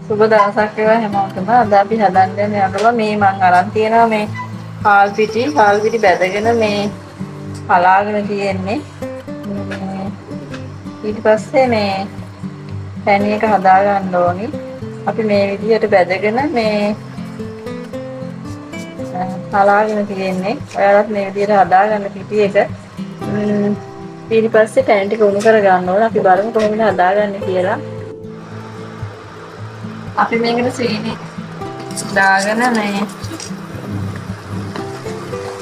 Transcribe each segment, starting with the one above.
සුබ දවසක් වේවා හැමෝටම. අද අපි හදන්න යන්නේ අරලා මේ මං අරන් තියෙනවා මේ හාල් පිටි බැදගෙන මේ හලාගෙන තියෙන්නේ. ඊට පස්සේ මේ පැණි එක හදා ගන්න ඕනි. අපි මේ විදිහට බැදගෙන මේ හලාගෙන තියෙන්නේ. ඔයාලත් මේ විදිහට හදාගන්න පිටි එක. ඊට පස්සේ පැණි ටික උණු කර ගන්න ඕන. අපි බලමු කොහොමද හදාගන්නේ කියලා. අපි මේකට සීනි දාගෙන මේ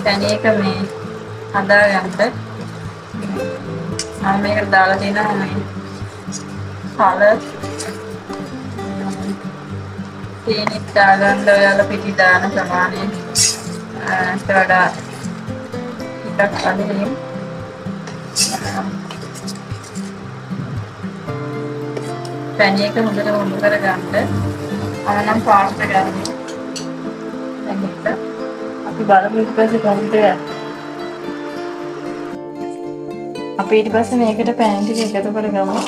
පැණි එක මේ හදාගන්න. මම මේකට දාලා තියෙනවා මේ කලර් සීනි දාගන්න ඔයාලා පිටි දාන ප්‍රමාණයට වඩා ටිකක් අඩුවෙන් පැණි එක හොඳට උණු කරගන්න. අනනම් පාස්ට ගන්න. එතකොට අපි බලමු ඊට පස්සේ කොහොමද අපි ඊට පස්සේ මේකට පැණි ටික එකතු කරගමු.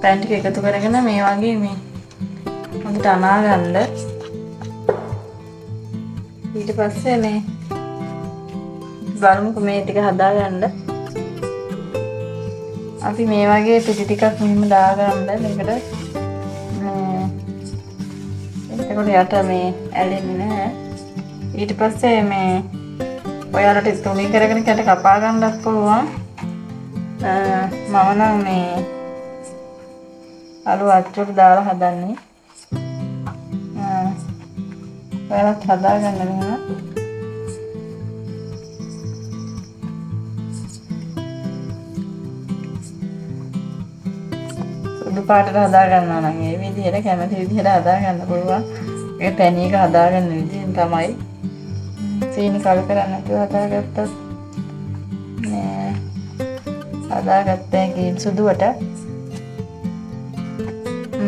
පැන් ටික එකතු කරගෙන මේ වගේ මේ හොඳට අනා ගන්න. ඊට පස්සේ මේ බලමුකෝ මේ ටික හදා ගන්න. අපි මේ වගේ පිටි ටිකක් මෙහෙම දා ගන්න මේකට. එතකොට යට මේ ඇලෙන්නේ නැහැ. ඊට පස්සේ මේ ඔයාලට තුනි කරගෙන කැට කපා ගන්නත් පුළුවන්. මම නම් මේ අලු අච්චුට දාලා හදන්නේ. ඔයාලත් හදාගන්න මෙහෙම. සුදු පාටට හදා ගන්නවා නම් මේ විදිහට කැමති විදිහට හදා ගන්න පුළුවන්. මේ පැණි එක හදාගන්න විදිහෙන් තමයි. සීනි කල් කරන්නේ නැතුව හදාගත්තත් මේ හදාගත්තා කීම් සුදුවට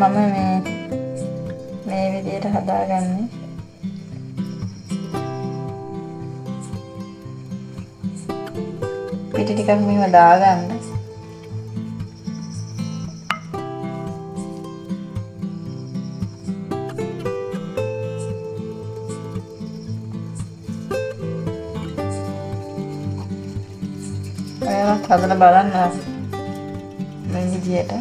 මම මේ විදිහට හදාගන්නේ. පිටි ටිකක් මෙහෙම දාගන්න. ඔයාලත් හදලා බලන්න මේ විදිහට.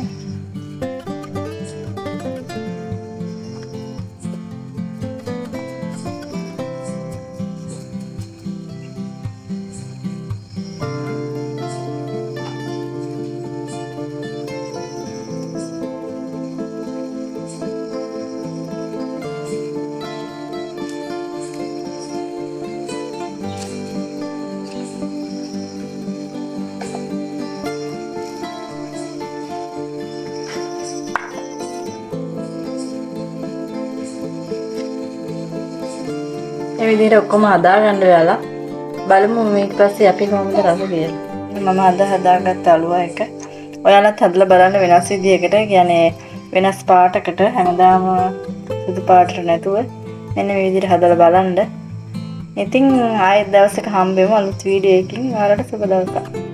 මේ විදිහට ඔක්කොම හදාගන්න ඔයාලා. බලමු ඊට පස්සේ අපි කොහොමද රස කියලා. මම අද හදාගත්ත අලුව එක. ඔයාලත් හදලා බලන්න වෙනස් විදිහකට. කියන්නේ වෙනස් පාටකට හැමදාම සුදු පාටට නැතුව මෙන්න මේ විදිහට හදලා බලන්න. ඉතින් ආයෙත් දවසක හම්බෙමු අලුත් වීඩියෝ එකකින්. ඔයාලට සුබ දවසක්.